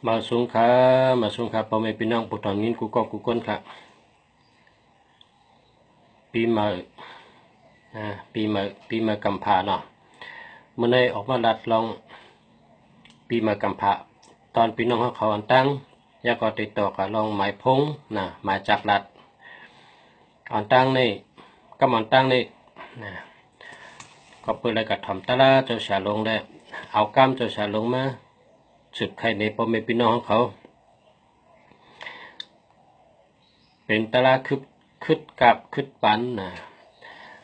มาสูงขาพ่อแม่พี่น้องผู้ทอนยินกูก็กูก้นค่ะปีใหม่ปีใหม่กำพร้าเนาะเมื่อในออกมาลัดลองปีใหม่กำพร้าตอนพี่น้องเขาอันตั้งยาก็ติดต่อกับลองหมายพงนะหมายจากลัดอันตั้งนี่ก็มันตั้งนี่นะก็เปิดอะไรกับทำตะลาเจ้าชาลงได้เอากล้ามเจ้าชาลงมาสุดใครในพ่อแม่พี่น้องของเขาเป็นตะลาคึดกับคึดปันนะ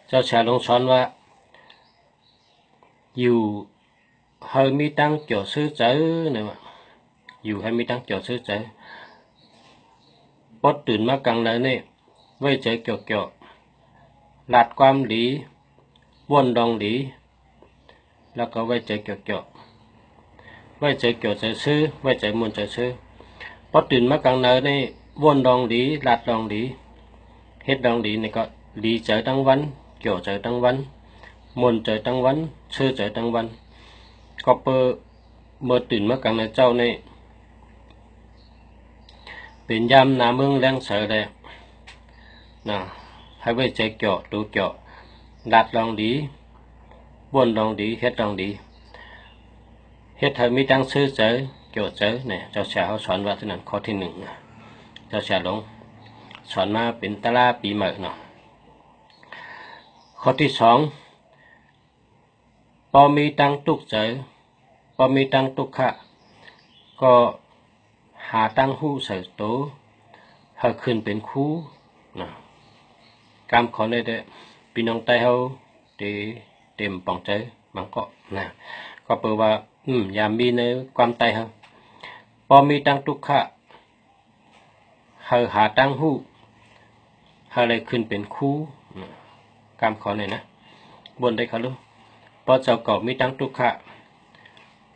เจ้าชาลงสอนว่าอยู่ให้มีตั้งเกี่ยวซื้อเจอเนี่ยอยู่ให้มีตั้งเกี่ยวซื้อเจอปดตื่นมากังเลยนี่ไว้เจอเกี่ยวหลัดความดีวนดองดีแล้วก็ไว้เจอเกี่ยวไว้เจอเกี่ยวเจอซื้อไว้เจอมวลเจอซื้อพอตื่นมากังเลยนี่วนดองดีหลัดดองดีเฮ็ดดองดีนี่ก็ดีเจอทั้งวันเกี่ยวเจอทั้งวันมวลเจอทั้งวันซื้อเจอทั้งวันก็เมื่อตื่นมากังในเจ้านี่เป็นยามหน้าเมืองแรงเสือเลยนะให้ไว้ใจเกี่ยวดูเกี่ยวดัดลองดีวนลองดีเฮ็ดลองดีเฮ็ดให้มีตั้งซื้อเจอเกี่ยวเจอเนี่ยเจ้าชาเขาสอนว่าที่นั่นข้อที่หนึ่งเจ้าชาหลงสอนมาเป็นตะลาปีใหม่เนาะข้อที่สองพอมีตั้งตุกเจอพอมีตั้งตุกขะก็หาตั้งหู้ใส่โตให้ขึ้นเป็นคู่นะกามขอในเด้พี่น้องไต้เฮาเต็มป่องใจบางก็นะก็เปิดว่าอย่ามีในความไต้เฮาพอมีตั้งตุกขะให้หาตั้งหู้ให้เลยขึ้นเป็นคู่กามขอในนะบนได้เขารู้พอเจ้าเก่ามีตั้งตุกขะ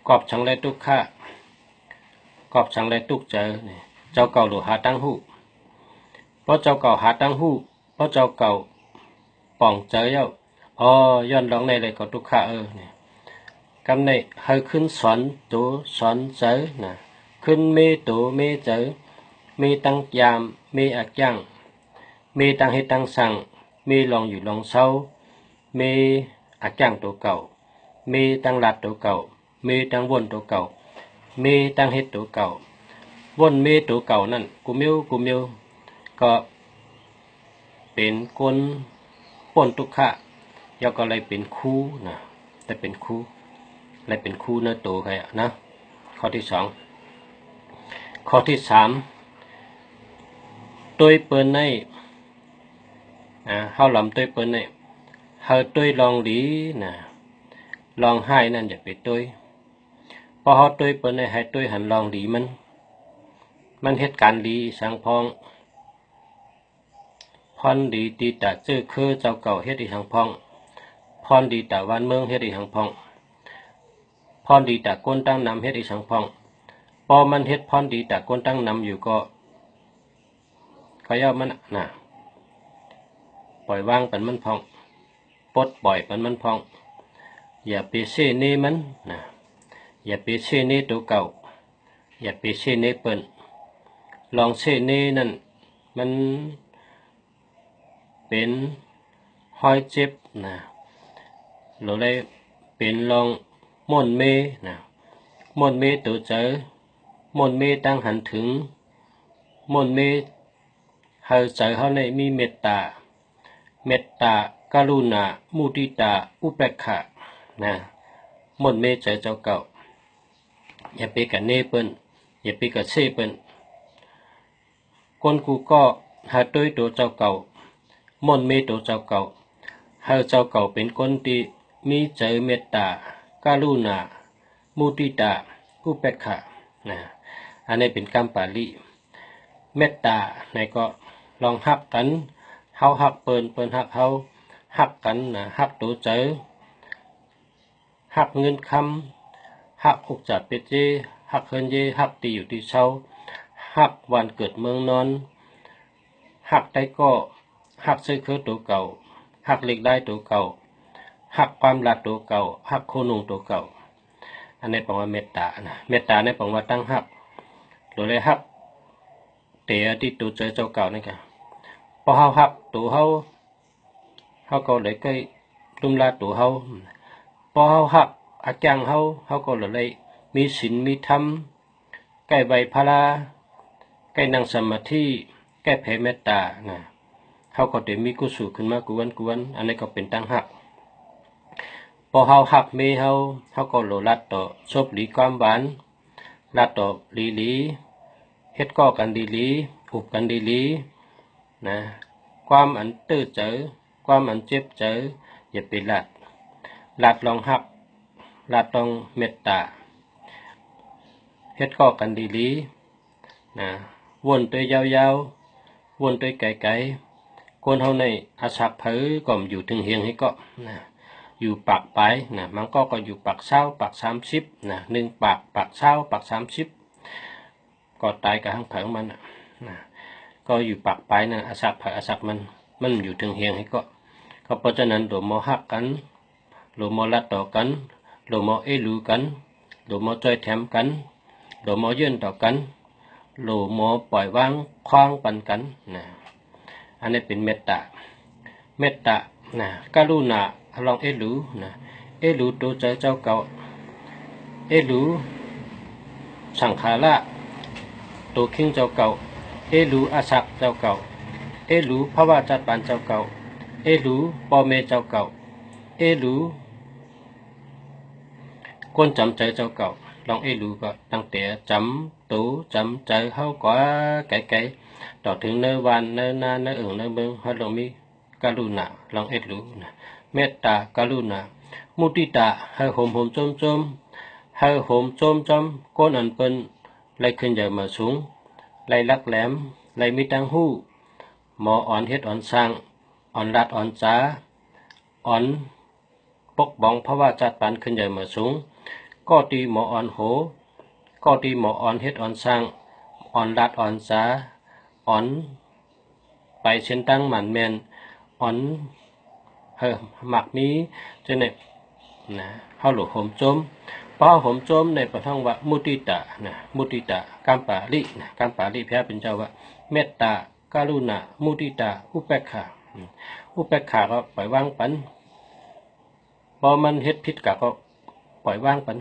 กอบชังไรตุกขะกอบชังไรตุกเจอเนี่ยเจ้าเก่าหรือหาตั้งหู้เพราะเจ้าเก่าหาตั้งหู้เพราะเจ้าเก่าป่องเจอเย้าย้อนลองในเลยก็ตุกขะเนี่ยกำในให้ขึ้นสอนตัวสอนเจอนะขึ้นเมตัวเมเจอมีตั้งยามมีอักย่างมีตั้งให้ตั้งสั่งมีลองอยู่ลองเศร้ามีอักย่างตัวเก่ามีตั้งหลัดตัวเก่ามีตั้งวนตัวเก่ามีตั้งเฮ็ดตัวเก่าวนมีตัวเก่านั่นกูมิวก็เป็นคนป่นตุกขะยอก็เลยเป็นคู่นะแต่เป็นคู่เลยเป็นคู่เนื้อตัวใครนะข้อที่สองข้อที่สามตัวเปิ้นในเฮาลำตัวเปิ้นในเฮาตัวลองดีนะลองให้นั่นอย่าไปตัวพอเฮาตัวเปิ้นในให้ตัวหันลองดีมันเหตุการณ์ดีสังพองพรดีตีตาจื้อคือเจ้าเก่าเฮ็ดอีหังพองพรดีตาวันเมืองเฮ็ดอีหังพองพรดีตาก้นตั้งนำเฮ็ดอีสังพองพอมันเฮ็ดพรดีตาก้นตั้งนำอยู่ก็ย่อมันน่ะปล่อยวางปันมันพองปลดปล่อยปันมันพองอย่าไปเช่นี่มันนะอย่าไปเช่นี่ตัวเก่าอย่าไปเช่นี่เปิ้นลองเช่นี่นั่นมันเป็นห้อยเจ็บนะเราเลยเป็นลองม่วนเมนะม่วนเมตัวเจอม่วนเมตั้งหันถึงม่วนเมเฮาใจเฮาในมีเมตตากรุณามุทิตาอุเบกขานะม่วนเมใจเจ้าเก่าอย่าไปกันเนเปิ้นอย่าไปกับเช่เปิ้นคนกูก็หาตัวเจ้าเก่าม่วนเมตัวเจ้าเก่าเฮาเจ้าเก่าเป็นคนที่มีใจเมตตากรุณามุทิตาอุเบกขานะอันนี้เป็นคำปาลีเมตตาในก็ลองฮักกันเฮาฮักเปิ้นฮักเฮาฮักกันนะฮักตัวเจอฮักเงินคำฮักอุกจัดเป็ดเจฮักเฮินเยฮักตีอยู่ที่เช้าฮักวันเกิดเมืองนอนฮักได้ก็ฮักซื้อคือตัวเก่าฮักเล็กได้ตัวเก่าฮักความรักตัวเก่าฮักโคนุงตัวเก่าอันนี้แปลว่าเมตตานะเมตตาในแปลว่าตั้งฮัก โดยเลยฮักเตะที่ตัวเจอเจ้าเก่านี่กันพอเฮาฮักตัวเฮาก็เลยก็ลุมลาตัวเฮาพอเฮาฮักอาจารย์เฮาก็เลยมีศีลมีธรรมใกล้ใบพลาใกล้นั่งสมาธิใกล้แผ่เมตตานะเฮาก็ได้มีกุศลขึ้นมากวนอันนี้ก็เป็นตั้งฮักพอเฮาฮักเมเฮาก็โลลัดต่อชบหลีความหวานลัดต่อหลีเฮ็ดก่อกันดีอุบกันดีนะความอันตื้อเจอความอันเจ็บเจออย่าไปลัดลองฮักลัดลองเมตตาเฮ็ดก่อกันดีนะวนตัวยาววนตัวไกลคนเฮาในอาศักเผอก็อยู่ถึงเฮียงให้ก็นะอยู่ปากไปนะมันก็อยู่ปากเศร้าปาก30นะ1ปากเศร้าปาก30ก็ตายกับทั้งเผอมันนะก็อยู่ปากไปนะอาศักเผออาศักมันอยู่ถึงเฮียงให้ก็เพราะฉะนั้นหลวงมอฮักกันหลวงมอลัดต่อกันหลวงมอรู้กันหลวงมอจอยแถมกันหลวงมอยื่นต่อกันหลวงมอปล่อยวางคว้างปันกันนะอันนี้เป็นเมตตานะกรุณาลองรู้นะรู้ตัวเจ้าเก่ารู้สังขารละตัวคิงเจ้าเก่ารู้อาศักเจ้าเก่ารู้ภาวะจัดปานเจ้าเก่ารู้ปอเมเจ้าเก่ารู้คนจำใจเจ้าเก่าลองรู้ก็ตั้งแต่จำตัวจำใจเฮากว่าไกลต่อถึงเนื้อวันเนื้อนาเนื้อเนื้อเมืองให้ลองมีกรุณาลองรู้นะเมตตากรุณามุติตาให้โหมจมให้โหมจมก้นอันเป็นไล่ขึ้นใหญ่มาสูงไล่ลักแหลมไล่มีตังหูหมออ่อนเฮ็ดอ่อนสร้างอ่อนรัดอ่อนจ้าอ่อนปกบ้องเพราะว่าจัดปันขึ้นใหญ่มาสูงก็ตีหมออ่อนโหก็ตีหมออ่อนเฮ็ดอ่อนสร้างอ่อนรัดอ่อนจ้าอ่อนไปเช่นตั้งหมันแมนอ่อนหมักมีจะเนี่ยนะเฮาหลุดโหมจมพอโหมจมในประทังว่ามุติตานะมุติตากามปาลินะกามปาลิแพ้เป็นเจ้าว่าเมตตากรุณามุติตาอุเบกขาก็ปล่อยวางปันพอมันเฮ็ดผิดก็ปล่อยวางปัน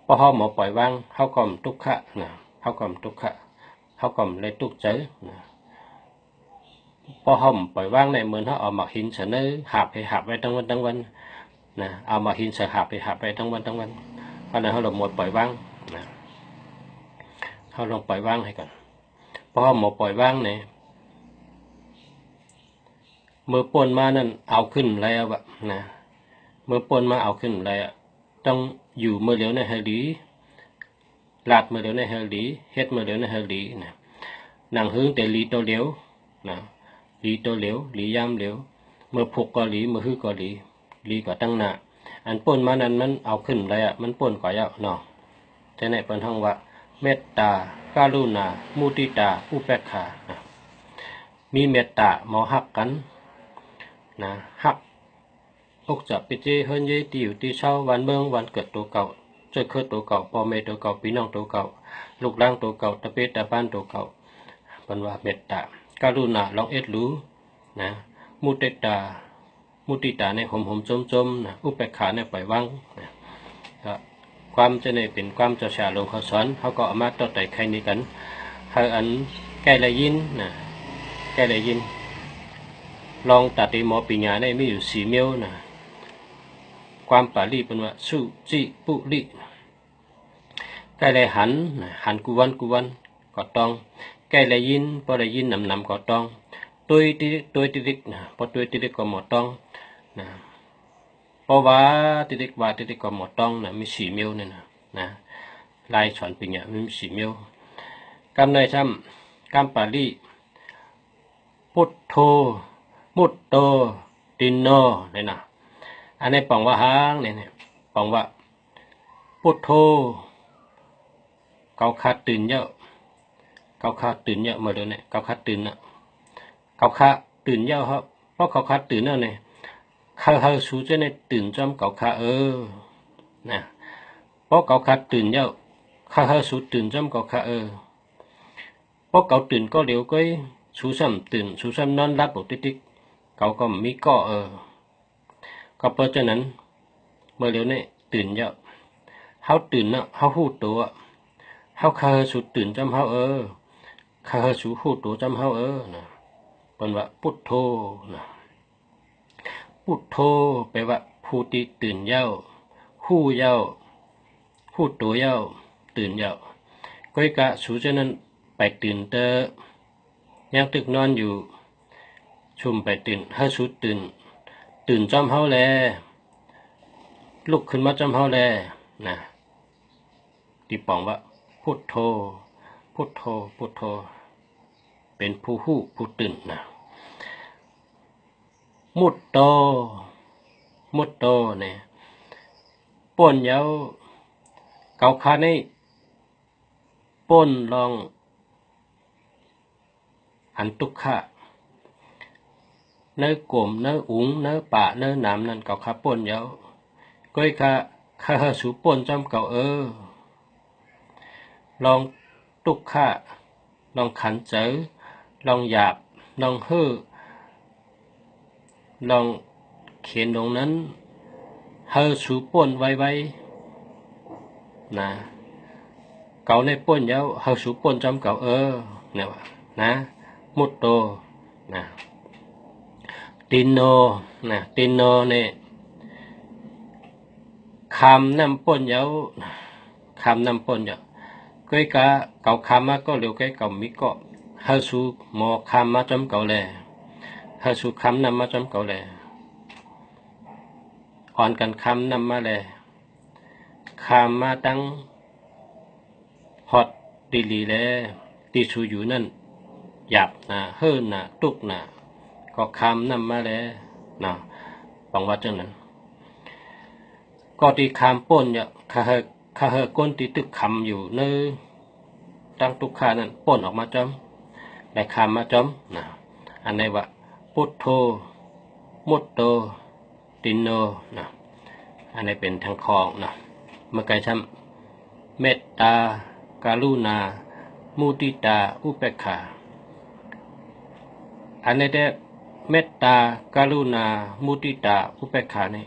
พอเฮาหมอปล่อยวางเฮาก็ทุกขะนะเฮาก็ทุกขะเฮาก็เลยทุกข์ใจนะพอเฮาปล่อยวางในเหมือนเฮาเอามาหินเสนอหาบไว้ทั้งวันนะเอามาหินเสหาบไปทั้งวันเพราะนั้นเฮาลงหมดปล่อยวางนะเฮาลองปล่อยวางให้กันพอเฮาหมดปล่อยวางเนี่ยเมื่อป่นมานั่นเอาขึ้นแล้วอะนะเมื่อป่นมาเอาขึ้นแล้วต้องอยู่เมื่อเหลียวในเฮลีลาดเมื่อเหลียวในเฮลีเฮ็ดเมื่อเหลียวในเฮลีนะนางหึงแต่ลีตัวเหลียวนะลีตัวเหลียวลียามเหลียวเมื่อผูกก็ลีเมื่อฮือก็ลีก็ตั้งหน้าอันป่นมานั้นมันเอาขึ้นแล้วมันป่นกว่าเยอะเนาะแต่ในเปิ้นท่องว่าเมตตากรุณามุติตาอุเบกขานะมีเมตตาหมอฮักกันนะฮักอกจับไปเจเฮิรนเยตีอยู่ที่เช้าวันเมืองวันเกิดตัวเก่าเจอคือตัวเก่าพ่อแม่ตัวเก่าพี่น้องตัวเก่าลูกหลานตัวเก่าตะเปตะบ้านตัวเก่าเป็นว่าเมตตากรุณาลองรู้นะมุติตาในหมจมนะอุเบกขาในปล่อยวางนะก็ความจะในเป็นความเจ้าชาลงเขาสอนเขาก็เอามาต่อแต่ใครนี้กันให้อันแก้ละยินนะแก้ละยินลองตัดตีหมอปีญาได้มีอยู่4 เมลนะความปาลีเป็นว่าสุจิปุลิใกล้เลยหันกุวันก็ต้องใกล้เลยยินพอได้ยินนำก็ต้องตัวติดนะพอตัวติดก็หมดต้องนะเพราะว่าติดก็หมดต้องนะมี4 เมลเนี่ยนะลายสอนปีญามี4 เมลกำในซ้ำกำปาลีพุทโธมุตโตตินโนเนี่ยนะอันนี้ปังว่าหางเนี่ยปังว่าพุทโธเกาขาตื่นเยอะมาเลยเนี่ยเกาขาตื่นนะเกาขาตื่นเยอะครับเพราะเกาขาตื่นนั่นเนี่ยเขาสู้จะในตื่นจอมเกาขานะเพราะเกาขาตื่นเยอะเขาสู้ตื่นจอมเกาขา ราะเกาตื่นก็เร็วก็ชูซ้ำตื่นชูซ้ำนอนรับปกติเขาก็มีก็ก็เพราะฉะนั้นเมื่อเร็วเนี่ยตื่นเยอะเขาตื่นเนาะเขาหูตัวเขาคาสูตื่นจำเขาคาสูหูตัวจำเขานะเป็นว่าพุทโธนะพุทโธแปลว่าผู้ที่ตื่นเย้าหูเย้าหูตัวเย้าตื่นเย้าก็กะสูฉะนั้นไปตื่นเตอยังตึกนอนอยู่ชุมไปตื่นให้สูตื่นจำเขาแลลุกขึ้นมาจำเขาแลนะที่ปองว่าพุทโธพุทโธพุทโธเป็นผู้หู้ผู้ตื่นนะมุตโตมุตโตเนี่ยป่นเย้าเกาคาในป่นลองอันตุกขะเนื้อกลมเนื้ออุ๋งเนื้อป่าเนื้อหนามนั่นเกาคาป่นเย้าก้อยคาสูป่นจำเก่าลองตุกขะลองขันเจอลองหยาบลองเฮ่อลองเขียนตรงนั้นเฮ่อสูป่นไว้นะเก่าในป่นเย้าเฮ่อสูป่นจำเก่าเนี่ยนะมุตโตนะตินโนนะตินโนเนี่ยคำนำป่นเย้าคำนำป่นเย้าก้อยกะเก่าคำมาก็เร็วก้อยเก่ามีก็เฮ่อสูหมอคำมาจำเก่าแลเฮ่อสูคำนำมาจำเก่าแลอ่อนกันคำนำมาแลคำมาตั้งฮอดดีลีแลที่สูอยู่นั่นหยาบนะเฮิรนะตุกนะก็คำนำมาแล้วนะฟังว่าจังนั้นก็ที่คำป่นเนี่ยคาเฮก้นที่ตึกคำอยู่เนื้อตั้งตุกขานั้นป่นออกมาจอมได้คำมาจอมนะอันนี้ว่าพุทโธมุตโตตินโนนะอันนี้เป็นทางคองนะเมื่อไกลช้ำเมตตาการุณามุติตาอุเบกขาอันนี้ได้เมตตาการุณามุติตาอุเบกขานี่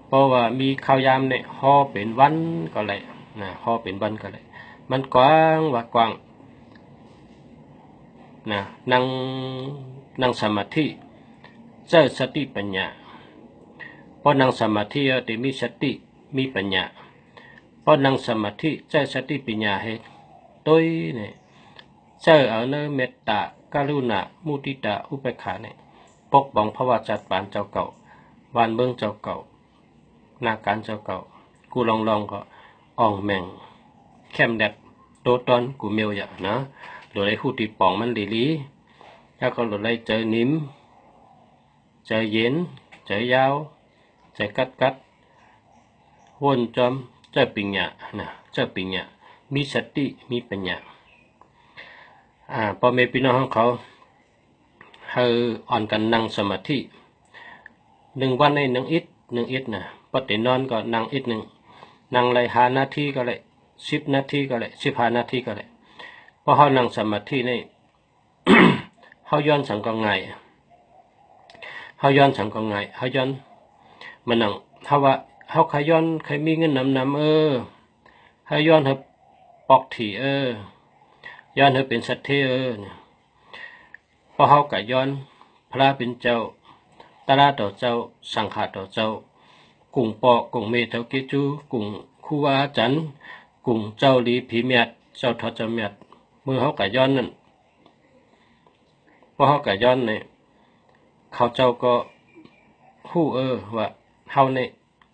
เพราะว่ามีข้าวยามเนี่ยห่อเป็นวันก็เลยนะห่อเป็นวันก็เลยมันกว้างว่ากว้างนะนั่งสมาธิเจอสติปัญญาพอนั่งสมาธิจะมีสติมีปัญญาพอนั่งสมาธิเจอสติปัญญาให้ตัวเนี่ยเจอเอาเนื้อเมตตาการุณามุติตาอุเบกขาเนี่ยปกป้องพระวาจัดปานเจ้าเก่าวันเบื้องเจ้าเก่านาการเจ้าเก่ากูลองก็อ่องแมงแคมแดดโตตอนกูเมียวอย่านะหรือไอ้หูตีป่องมันลีแล้วก็หรือไอ้เจอนิ่มเจอเย็นเจอยาวเจอกัดวนจอมเจอปิญญานะเจอปิญญามีสติมีปัญญาพอเมพี่น้องของเขาอ่อนกันนั่งสมาธิ1 วันใน1 อิฐนะปฏินอนก็นั่งอิฐนั่งเลย5 นาทีก็เลย10 นาทีก็เลย15 นาทีก็เลยพอเขานั่งสมาธินี่ เขาย้อนสังกังไงเขาย้อนมานั่งเขาว่าเขาขย้อนเคยมีเงินนำให้ย้อนให้ปอกถี่ย้อนให้เป็นสัตว์เทพอเขากะย้อนพระเป็นเจ้าตราต่อเจ้าสังฆาต่อเจ้ากุ่งปอกุ่งเมเจ้าเกจูกุ่งคูวาจันกุ่งเจ้าลีผีเมียดเจ้าทอดเจ้าเมียดมือเขากะย้อนนั่นพอเขากะย้อนเนี่ยเขาเจ้าก็ฮู้ว่าเฮาเนี่ย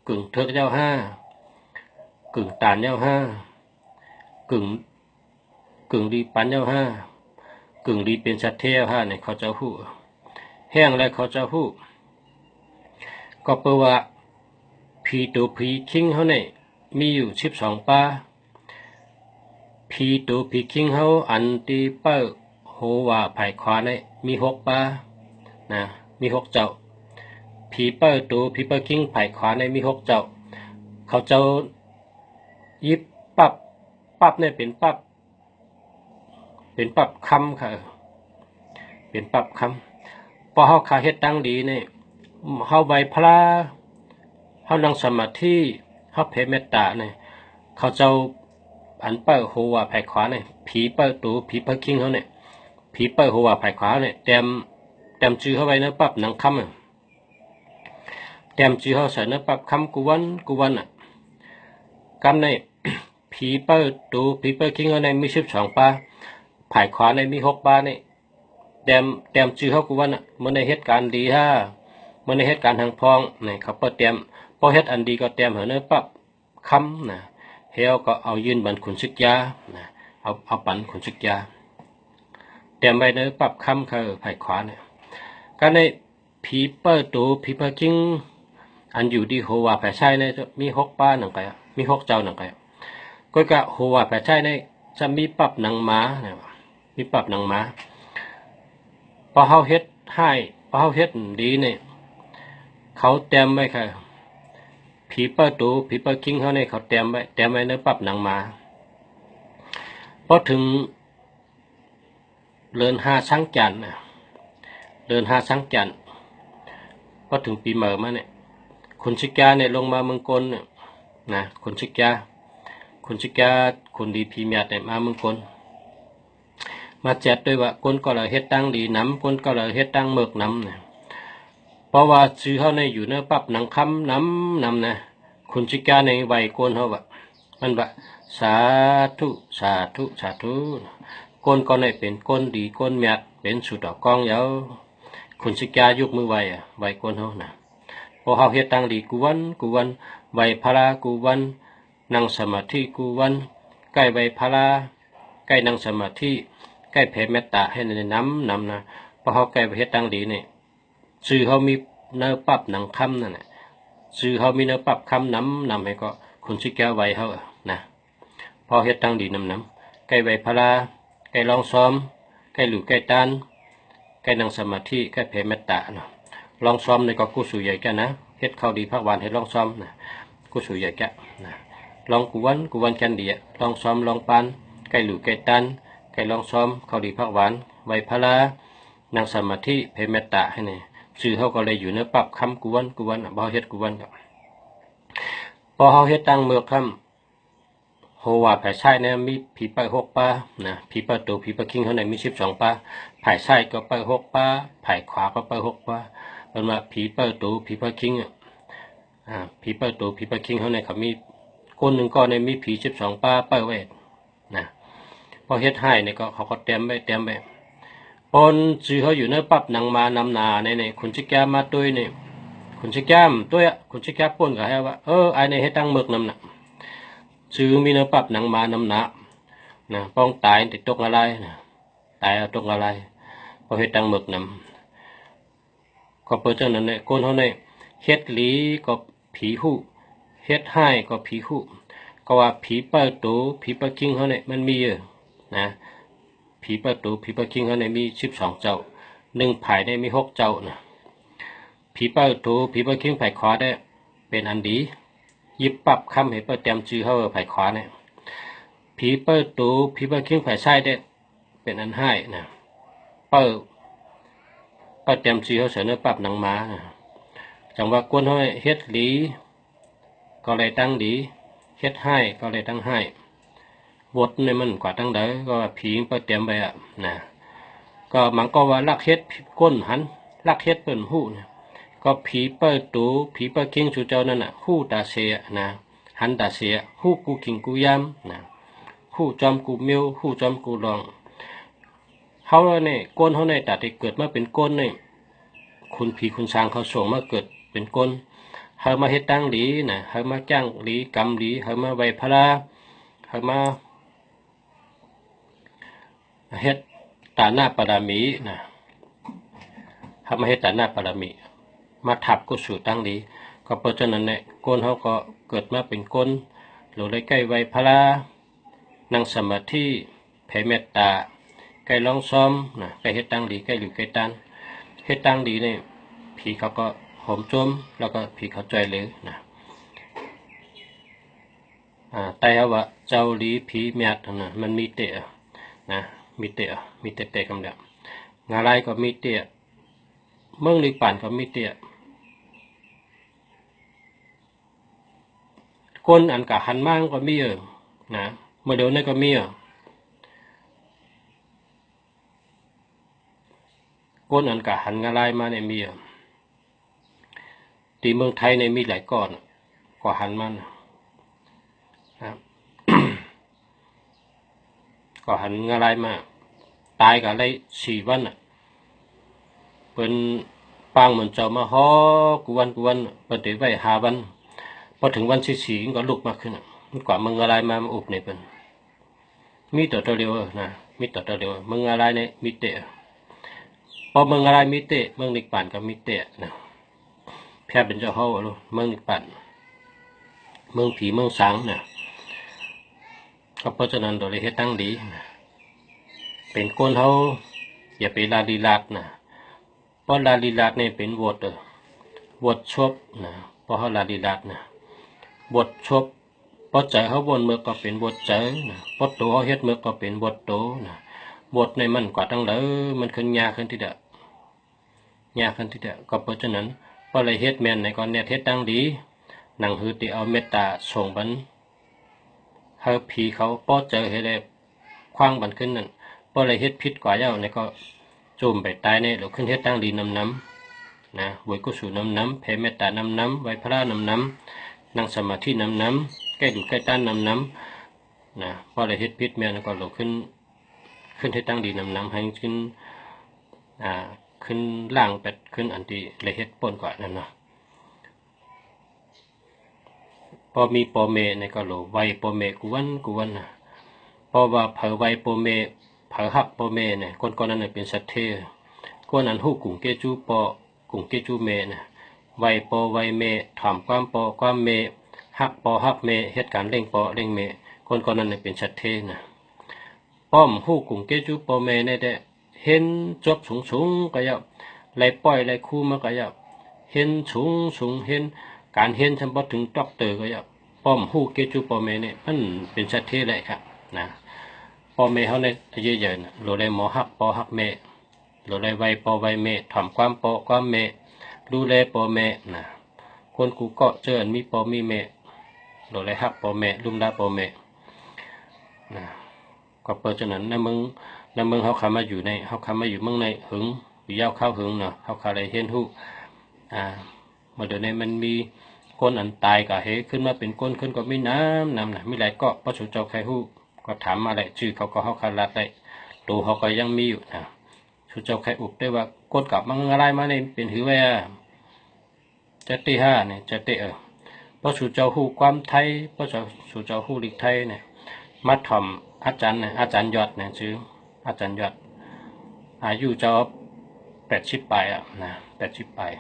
กึ่งเถิกเจ้า5กึ่งตานเจ้า5กึ่งดีปันเจ้า5กึ่งดีเป็นสัตว์เทว5เนี่ยเขาเจ้าฮู้แห้งและเขาเจ้าฮู้ก็เปว่าผีตัวผีคิงเขาเนี่ยมีอยู่12 ป่าผีตัวผีคิงเขาอันที่เป้าโหว่าไผ่ขวาเนี่ยมี6 ป่านะมี6 เจ้าผีเป้าตัวผีเป้าคิงไผ่ขวาเนี่ยมี6 เจ้าเขาเจ้ายิบปั๊บเนี่ยเป็นปั๊บ เป็นปรับคำค่ะเป็นปรับคำพอเฮาขาเฮ็ดตั้งดีเนี่ยเฮาใบพระเฮานั่งสมาธิเฮาเพ่เมตตาเนี่ยเขาเจ้าอันเปิดหัวไผ่ขวาเนี่ยผีเปิดตูผีเปิดคิงเขาเนี่ยผีเปิดหัวไผ่ขวาเนี่ยเต็มจื้อเข้าไปเนื้อปั๊บหนังคำเต็มจื้อเขาใส่เนื้อปั๊บคำกูวันกำในผีเปิดตูผีเปิดคิงเขาในมี12 ปาไผ่ขวาในมี6 ปาเนี่ยเต็มจื้อเขากูวันเมื่อในเหตุการณ์ดีฮะเมื่อในเหตุการณ์ทางพองเนี่ยเขาเปิดเต็มพอเฮ็ดอันดีก็เต็มเหรอเนื้อปั๊บคำนะเฮาก็เอายืนบันขุนซึกยานะเอาปันขุนซึกยาเตรียมไว้เนื้อปรับคำคือไผ่ขวาเนี่ยการในผีเปิดตูผีเปิดกิ้งอันอยู่ดีหัวแผ่ใช่เนี่ยมี6 ป้าหนังไก่มี6 เจ้าหนังไก่ก็กะหัวแผ่ใช่เนี่ยจะมีปรับหนังม้าเนี่ยมีปรับหนังม้าพอเขาเฮ็ดให้พอเขาเฮ็ดดีเนี่ยเขาเตรียมไว้ค่ะผีเปิดตูผีเปิดกิ้งเขาเนี่ยเขาเตรียมไว้เนื้อปรับหนังม้าพอถึงเดือน5 ช้างจันทร์เดือน5 ช้างจันทร์พอถึงปีเหม่อมาเนี่ยขุนชิกาเนี่ยลงมาเมืองกลเนี่ยนะขุนชิกาคนดีพีเมียดเนี่ยมาเมืองกลมาแจกด้วยว่ากลก็เลยเฮ็ดตั้งดีน้ำกลก็เลยเฮ็ดตั้งเมือกน้ำเนี่ยเพราะว่าซื้อเขาในอยู่เนื้อปั๊บหนังคำน้ำนะขุนชิกาในใบกลเขาว่ามันว่าสาธุก้นก็ในเป็นก้นดีก้นเมียดเป็นสุดดอกกองเยาคุณสิกายกมือไหวก้นเขานะพอเขาเฮ็ดตั้งดีกูวันไหวพระกูวันนั่งสมาธิกูวันใกล้ไหวพระใกล้นั่งสมาธิใกล้แผ่เมตตาให้ในน้ำนะพอเขาใกล้เฮ็ดตั้งดีเนี่ยสื่อเขามีเนื้อปรับหนังคำนั่นแหละสื่อเขามีเนื้อปรับคำน้ำให้ก็คุณสิกาไหวเขานะพอเฮ็ดตั้งดีน้ำใกล้ไหวพระใกล้ลองซ้อมใกล้หลู่ใกล้ตานใกล้นั่งสมาธิใกล้แผ่เมตตาเนาะลองซ้อมในก็กู้สู่ใหญ่แก่นะเฮ็ดเข้าดีพักวันให้ลองซ้อมนะกู้สู่ใหญ่แก่นะลองกูวันกันดีลองซ้อมลองปานใกล้หลู่ใกล้ตานใกล้ลองซ้อมเข้าดีพักวันไหวพระนั่งสมาธิแผ่เมตตาให้เนี่ยสื่อเขาก็เลยอยู่ในปรับคำกูวันบ่เฮ็ดกูวันครับพอเขาเฮ็ดตั้งเมือกคำโหว่าแผ่ใช่เนี่ยมีผีไป6 ปานะผีประตูผีประคิงเขาในมี12 ปาไผ่ใช่ก็ไป6 ปาไผ่ขวาก็ไป6 ปาเป็นว่าผีประตูผีประคิงผีประตูผีประคิงเขาในเขามีคนหนึ่งก็ในมีผี12 ปาไปไว้นะพอเฮ็ดให้เนี่ยก็เขาก็เตรียมไว้ปนซื้อเขาอยู่ในปั๊บหนังมานำนาในคุณชิกามาตัวเนี่ยคุณชิกามตัวคุณชิกาป่นก็ให้ว่าไอในให้ตั้งเมือกนำน่ะซื้อมีเนื้อปรับหนังมานำหนานะป้องตายติดตกอะไรนะตายเอาตกอะไรพอเฮ็ดตั้งเมือกนำก็เปิดเจ้านั้นเนี่ยคนเขาเนี่ยเฮ็ดหลีก็ผีหูเฮ็ดให้ก็ผีหูก็ว่าผีเปิดตูผีเปิดคิงเขาเนี่ยมันมีเยอะนะผีเปิดตูผีเปิดคิงเขาเนี่ยมี12 เจ้า1 ไผ่ได้มี6 เจ้านะผีเปิดตูผีเปิดคิงไผ่ขวาได้เป็นอันดียิบปรับคำให้เปิดเต็มจื้อเขาไผ่ขวาเนี่ยผีเปิดตูผีเปิดคิงไผ่ใช่ได้เป็นอันให้นะเปิดเต็มจื้อเขาเสนอปรับหนังม้านะจังว่ากวนเขาเฮ็ดหลีก็เลยตั้งดีเฮ็ดให้ก็เลยตั้งให้บทในมันกว่าตั้งเด้อก็ผีเปิดเต็มไปนะก็มันก็ว่าลักเฮ็ดก้นหันลักเฮ็ดเปิ้นหู้นะก็ผีเปิดตูผีเปิดคิงสู่เจ้านั่นน่ะฮู้ตาเสียนะหันตาเสียฮู้กูกิงกูยามนะฮู้จอมกูเมียวฮู้จอมกูลองเขาเนี่ยก้นเขาเนี่ยแต่ที่เกิดมาเป็นก้นเนี่ยคุณผีคุณช้างเขาส่งมาเกิดเป็นก้นเฮามาเฮ็ดตั้งดีนะเฮามาจ้างดีกรรมดีเฮามาไหวพระเฮามาเฮ็ดตาหน้าปรามีนะเฮามาเฮ็ดตาหน้าปรามีมาทับก็สู่ตั้งดีก็เพราะฉะนั้นเนี่ยก้นเขาก็เกิดมาเป็นก้นหรือได้ใกล้ไหวพระนั่งสมาธิแผ่เมตตาใกล้ลองซ้อมนะใกล้เฮ็ดตั้งดีใกล้หรือใกล้ตันเฮ็ดตั้งดีเนี่ยผีเขาก็หอมจมแล้วก็ผีเขาใจเลยนะแต่ว่าเจ้าหลีผีเมียดนะมันมีเตะนะ มีเตะมีเตะกำเดียวงาลายก็มีเตะเมืองลิป่านก็มีเตะคนอันกะหันมั่งก็มีนะเมื่อเดี๋ยวนี้ก็มีคนอันกะหันงาลายมาเนี่ยมีที่เมืองไทยในมีหลายก้อนกว่าหันมันนะก็หันงาลายมาตายกับอะไร4 วันเป็นปางเหมือนเจ้ามาฮ้อกูวันปฏิไว้5 วันพอถึงวันที่4ก็ลุกมาขึ้นกว่ามึงอะไรมาอุบเนี่ยเป็นมีตัวเดียวนะมีตัวเดียวมึงอะไรเนี่ยมีเตะพอมึงอะไรมีเตะมึงนิกปั่นก็มีเตะนะแพ้เป็นเจ้าเฮาลูกมึงนิกปั่นมึงผีมึงสังนะก็เพราะฉะนั้นตัวเลยเฮ็ดตั้งดีนะเป็นคนเฮาอย่าไปลาลีลาดนะเพราะลาลีลาดเนี่ยเป็นวดชบนะเพราะเขาลาลีลาดนะบทชบเพราะใจเขาบนเมื่อก็เป็นบทใจนะเพราะตัวเขาเฮ็ดเมื่อก็เป็นบทโตนะบทในมันกว่าตั้งเลยมันขึ้นยากขึ้นที่เดะยากขึ้นที่เดะก็เพราะฉะนั้นเพราะอะไรเฮ็ดแมนในก่อนเนี่ยเฮ็ดตั้งดีหนังหือติเอาเมตตาส่งบันเฮาผีเขาป้อเจอให้ได้คว้างบันขึ้นนั่นเพราะอะไรเฮ็ดพิษกว่าเย้าในก็จุ่มไปตายเนี่ยหรือขึ้นเฮ็ดตั้งดีน้ำนะบวยกุศลน้ำแผ่เมตตาน้ำไว้พระน้ำนั่งสมาธิน้ำแก้ดุแก้ต้านน้ำนะเพราะอะไรเฮ็ดพิษแม่นก็หลงขึ้นให้ตั้งดีน้ำให้ขึ้นขึ้นล่างเป็ดขึ้นอันที่เลยเฮ็ดป่นกว่านั่นเนาะพอมีปอเมในก็หลงไวปอเมกวนนะเพราะว่าเผอไวปอเมเผอหักปอเมเนี่ยคนนั้นเป็นสัตเทคนนั้นหู้กุ่งเกจูปอกุ่งเกจูเมนะไวปอไวเมถามความปอความเมหักปอหักเมเหตุการณ์เร่งปอเร่งเมคนนั้นเป็นชัดเทนะป้อมหู้กุ่งเกจูปอเมเนี่ยได้เห็นจบสูงก็ยับไล่ปล่อยไล่คู่มาก็ยับเห็นสูงเห็นการเห็นฉันพอถึงด็อกเตอร์ก็ยับป้อมหู้เกจูปอเมเนี่ยมันเป็นชัดเทเลยครับนะปอเมเขาในเยอะๆนะโหลได้หมอหักปอหักเมโหลได้ไวปอไวเมถามความปอความเมดูแลปอแม่นะคนกูก็เจออันมีปอมีแม่โดยไรฮักปอแม่ลุ่มดาปอแม่นะก็เพราะฉะนั้นในเมืองเขาคำมาอยู่ในเขาคำมาอยู่เมืองในหึงอยู่ยาวเข้าหึงเนาะเขาคาอะไรเห็นหูเมื่อเดี๋ยวนี้มันมีคนอันตายกับเฮขึ้นมาเป็นก้นขึ้นก็มีน้ำนะมีหลายเกาะพระสุเจ้าใครหูก็ถามมาแหละชื่อเขาก็เขาคาราดได้ตัวเขาก็ยังมีอยู่นะสุเจ้าใครอุบได้ว่าก้นกลับมังอะไรมาในเป็นหือไว้จะตี5เนี่ยจะเตะเพราะสู่เจ้าหู้ความไทยเพราะสู่เจ้าหู้ลิกไทยเนี่ยมาถ่อมอาจารย์เนี่ยอาจารย์ยอดเนี่ยชื่ออาจารย์ยอดอายุเจ้า80 ปลายนะ80 ปลาย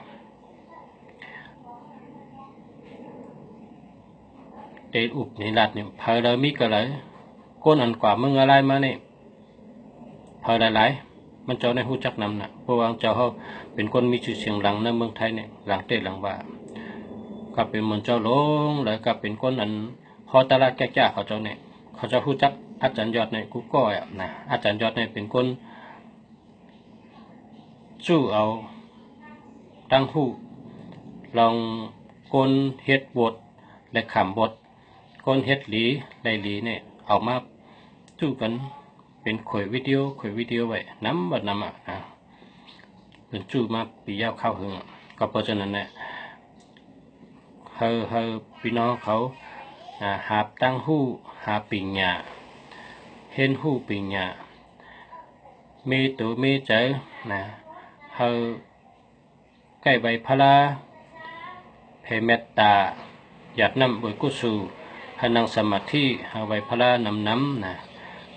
เตะอุบนี่ลัดเนี่ยเพอเรามีก็เลยก้นอันกว่ามึงอะไรมาเนี่ยเพอหลายมันเจ้าในหู้จักนำนะเพราะว่าเจ้าเขาเป็นคนมีชื่อเสียงหลังในเมืองไทยเนี่ยหลังเตะหลังว่าก็เป็นเหมือนเจ้าหลงแล้วก็เป็นคนอันพอตลาดแก่ๆเขาเจ้าเนี่ยเขาจะหู้จักอาจารย์ยอดเนี่ยกูก็นะอาจารย์ยอดเนี่ยเป็นคนสู้เอาตั้งหู้ลองคนเฮ็ดบทและขำบทคนเฮ็ดหลีไรหลีเนี่ยเอามาสู้กันเป็นข่อยวิดีโอไว้น้ำบัดน้ำนะเป็นจู้มาปียาวเข้าหึงก็เพราะฉะนั้นเนี่ยเฮอพี่น้องเขาหาบตั้งหู้หาปิญญาเห็นหู้ปิญญามีตัวมีใจนะเฮอใกล้ใบพลาแผ่เมตตาหยาดน้ำบุญกุศลให้นั่งสมาธิหาใบพลานำนะ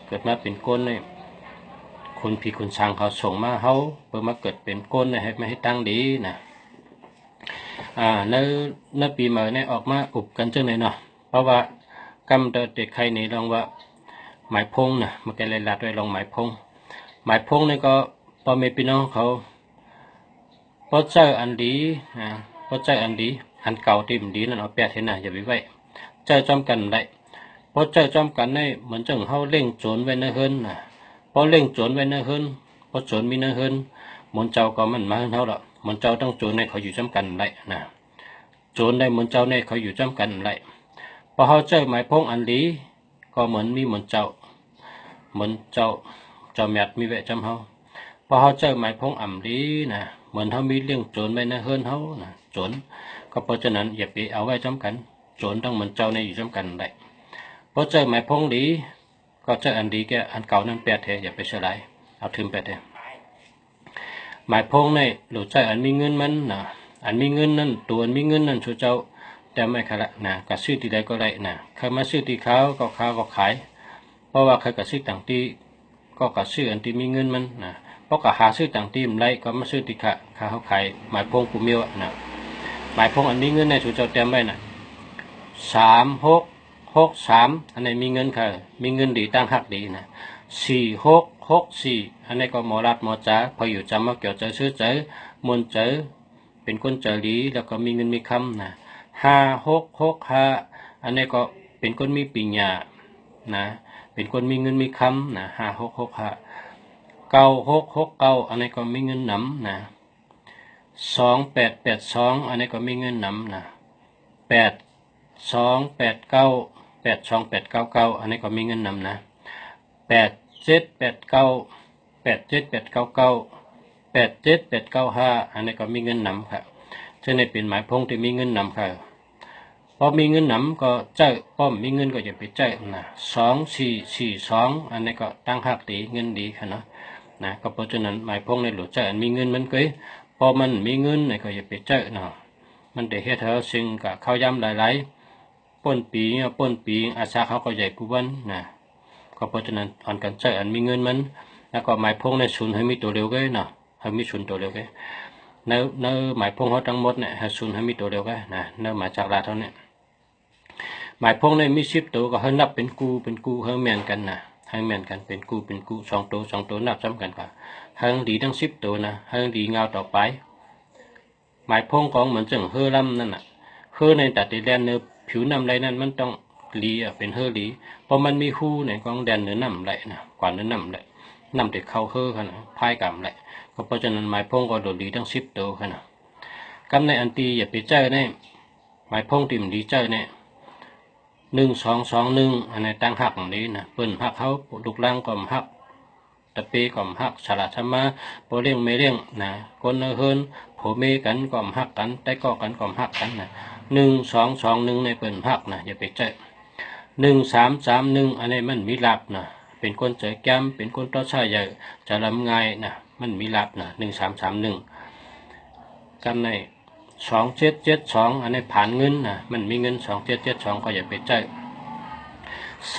เกิดมาเป็นก้นเนี่ยคนผีคนช่างเขาส่งมาเขาเพื่อมาเกิดเป็นก้นให้ไม่ให้ตั้งดีนะในปีใหม่เนี่ยออกมาอุบกันจังเลยเนาะเพราะว่ากำเด็กใครนี่ลองว่าหมายพงนะมันแกเลยลัดไว้ลองหมายพงนี่ก็พอมีพี่น้องเขาพอเจออันดีพอเจออันดีอันเก่าที่มันดีนั่นเอาแปะเห็นนะอย่าไปไว้เจอจอมกันได้พอเจอจอมกันได้เหมือนจังเขาเล่งโจรไว้ในเฮิรนนะ พอเล่งโจรไว้เนื้อเฮินพอโจรมีเนื้อเฮินมนเจ้าก็มันมาเฮินเท่าละมนเจ้าต้องโจรในเขาอยู่จำกันไรนะโจรได้มนเจ้าในเขาอยู่จำกันไรพอเขาเจอหมายพงอันลีก็เหมือนมีมนเจ้าแมดมีแวะจำเขาพอเขาเจอหมายพงอ่ำลีนะเหมือนเขามีเรื่องโจรไว้เนื้อเฮินเขานะโจรก็เพราะฉะนั้นอย่าไปเอาไว้จำกันโจรต้องมนเจ้าในอยู่จำกันไรพอเจอหมายพงลีก็เจออันดีแกอันเก่านั่นแปดเถอย่าไปเสียไรเอาถึงแปดเถหมายพงในหลุดใจอันมีเงินมันนะอันมีเงินนั่นตัวอันมีเงินนั่นชูเจ้าแต่ไม่ขละนะกระซื้อที่ใดก็ได้นะใครมาซื้อที่เขาก็ขายเพราะว่าใครกระซื้อต่างที่ก็กระซื้ออันที่มีเงินมันนะเพราะกระหาซื้อต่างที่มันไรก็มาซื้อที่เขาขายหมายพงปูเมียวนะหมายพงอันมีเงินในชูเจ้าเต็มไว้นะ3663อันนี้มีเงินค่ะมีเงินดีตั้งหักดีนะ4664อันนี้ก็หมอรัดหมอจ๋าพออยู่จำมาเกี่ยวใจซื้อใจมนใจเป็นคนใจดีแล้วก็มีเงินมีคำนะ5665อันนี้ก็เป็นคนมีปัญญานะเป็นคนมีเงินมีคำนะ56659669อันนี้ก็มีเงินหนำนะ2882อันนี้ก็มีเงินหนำนะ8289อันนี้ก็มีเงินนำนะ8789อันนี้ก็มีเงินนำครับซึ่งในเป็นหมายพงที่มีเงินนำครับพอมีเงินนำก็เจ้าป้อมมีเงินก็อย่าไปเจ้านะ2442อันนี้ก็ตั้งหักดีเงินดีค่ะเนาะนะก็เพราะฉะนั้นหมายพงในหลุดเจ้ามีเงินมันก็พอมันมีเงินก็อย่าไปเจ้าเนาะมันได้เฮ็ดให้ซึ่งกับข้าวยำหลายๆป้นปีอาชาเขาก็ใหญ่ผู้วันนะก็เพราะฉะนั้นอันกันเจ้าอันมีเงินมันแล้วก็หมายพงในศูนย์ให้มีตัวเร็วก็เนาะให้มีศูนย์ตัวเร็วก็เนื้อหมายพงเขาทั้งหมดเนี่ยให้ศูนย์ให้มีตัวเร็วก็นะเนื้อหมายจากลาเท่านี้หมายพงในมี10ตัวก็ให้นับเป็นกูให้แม่นกันนะให้แม่นกันเป็นกู2ตัวนับซ้ำกันก็ให้ดีทั้ง10ตัวนะให้ดีเงาต่อไปหมายพงของเหมือนจังเฮือลำนั่นน่ะเฮือในตัดแดนเนื้อผิวน้ำไรนั่นมันต้องลีเป็นเฮือลีเพราะมันมีหูในกองแดนเนื้อน้ำไรนะกว่าเนื้อน้ำไรน้ำเด็กเข้าเฮือขนาดพายกำไรก็เพราะฉะนั้นหมายพงก็โดดลีทั้ง10ตัวขนาดกำในอันตีอย่าไปเจอเนี่ยหมายพงติ่มดีเจอเนี่ย1221อันในตั้งหักอย่างนี้นะเปิ้นหักเขาลูกล่างก็หักตะเปก็หักฉลาดธรรมะโปเลี้ยงไม่เลี้ยงนะคนเฮินโผเมกันก็หักกันแต่ก็กันก็หักกันนะ1221ในเปิ้นหักนะอย่าไปเจอ1331อันนี้มันมีลับนะเป็นคนใจแก้มเป็นคนต่อชายใหญ่จะลำง่ายนะมันมีลับนะ1331กันใน2772อันนี้ผ่านเงินนะมันมีเงิน2772ก็อย่าไปเจอ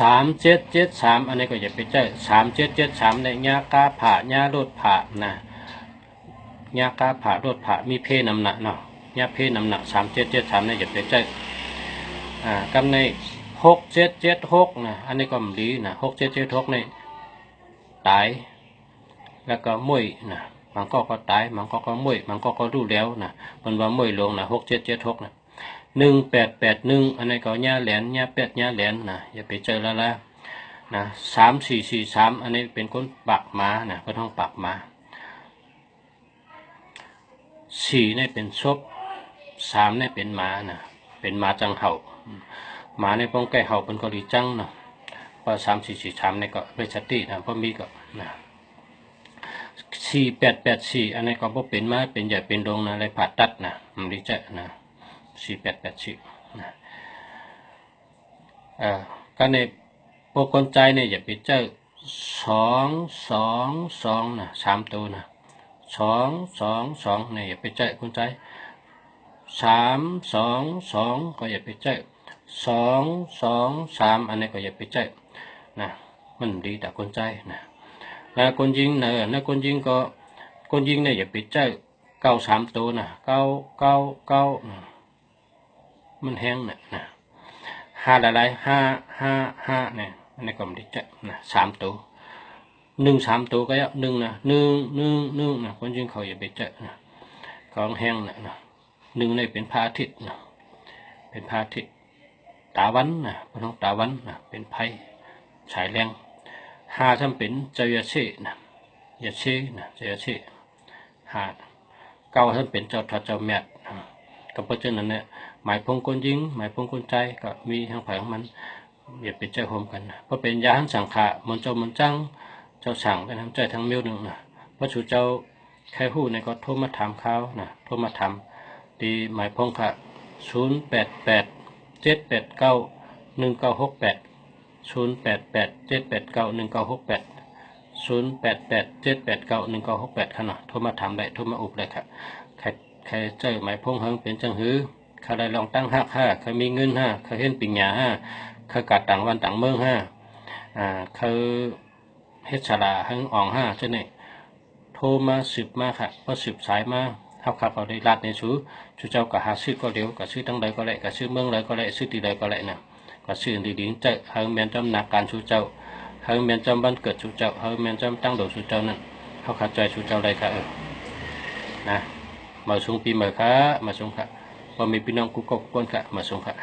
3773อันนี้ก็อย่าไปเจอ3773ในญากาผ่าญาโลดผ่านะญากาผ่าโลดผ่ามีเพนำหนักเนาะญาเพนำหนัก3773เนี่ยอย่าไปเจอกำใน6776นะอันนี้ก็ดีนะ6776ในตายแล้วก็มวยนะมันก็ตายมันก็มวยมันก็รู้แล้วนะมันว่ามวยลงนะ6776นะ1881อันนี้ก็ญาแหลนญาเป็ดญาแหลนนะอย่าไปเจอแล้วนะ3443อันนี้เป็นคนปากม้านะก็ต้องปากม้า4นี่เป็นศพ3นี่เป็นม้านะเป็นม้าจังเห่าม้าในป้องแก้เห่าเป็นกอลีจังนะพอ3443นี่ก็เวชตินะพอมีก็นะ4884อันนี้ก็บ่เป็นม้าเป็นใหญ่เป็นดงนะอะไรผ่าตัดนะมันดีใจนะ4884นะก็ในพวกคนใจเนี่ยอย่าไปเจอ222นะ3ตัวนะ222เนี่ยอย่าไปเจอคนใจ322ก็อย่าไปเจอ223อันนี้ก็อย่าไปเจอนะมันดีแต่คนใจนะแล้วคนยิงนะคนยิงก็คนยิงเนี่ยอย่าไปเจอ93ตัวนะ999มันแห้งนะ5อะไร555เนี่ยอันนี้ก็ไม่ได้เจอนะ3ตัว1 3ตัวก็1นะ1นะคนยิงเขาอย่าไปเจอนะของแห้งนะ1ในเป็นพระอาทิตย์นะเป็นพระอาทิตย์ตาวันนะพระน้องตาวันนะเป็นไพ่ฉายแรง หาทำเป็นเจ้ายาเชนะยาเชนะเจ้ายาเชหาเก้าทำเป็นเจ้าทัดเจ้าแมดก็เพราะฉะนั้นเนี่ยหมายพงคนยิงหมายพงคนใจก็มีทางแผงมันอย่าเป็นเจ้าโฮมกันเพราะเป็นยาหันสังขะมันเจ้ามันจังเจ้าสั่งเป็นทั้งใจทั้งมิ้วหนึ่งนะเพราะชูเจ้าแค่หู้ในก็โทรมาถามเขานะโทรมาถามดีหมายพงค่ะ0887891968 0887891968 0887891968ค่ะเนาะโทรมาถามได้โทรมาอุบเลยค่ะใครเจอหมายพงเฮงเป็นจังหือใครได้ลองตั้งหักห้าใครมีเงินห้าใครเห็นปิญญาห้าใครกัดต่างวันต่างเมืองห้าใครเฮ็ดฉลาหังอ่องห้าเจ้าเนี่ยโทรมาสืบมาค่ะพอสืบสายมาเขาได้รัดในชูเจ้าก็หาซื้อก็เร็วก็ซื้อตั้งใดก็ได้ก็ซื้อเมืองใดก็ได้ซื้อตีใดก็ได้นะก็ซื้อดีๆเจ้าเฮงแมนจำหนักการชูเจ้าเฮงแมนจำบ้านเกิดชูเจ้าเฮงแมนจำตั้งโดดชูเจ้านั่นเขาขัดใจชูเจ้าได้ค่ะนะมาส่งปีใหม่ค่ะมาส่งค่ะพอมีพี่น้องกุ๊กกุ๊กคนค่ะมาส่งค่ะ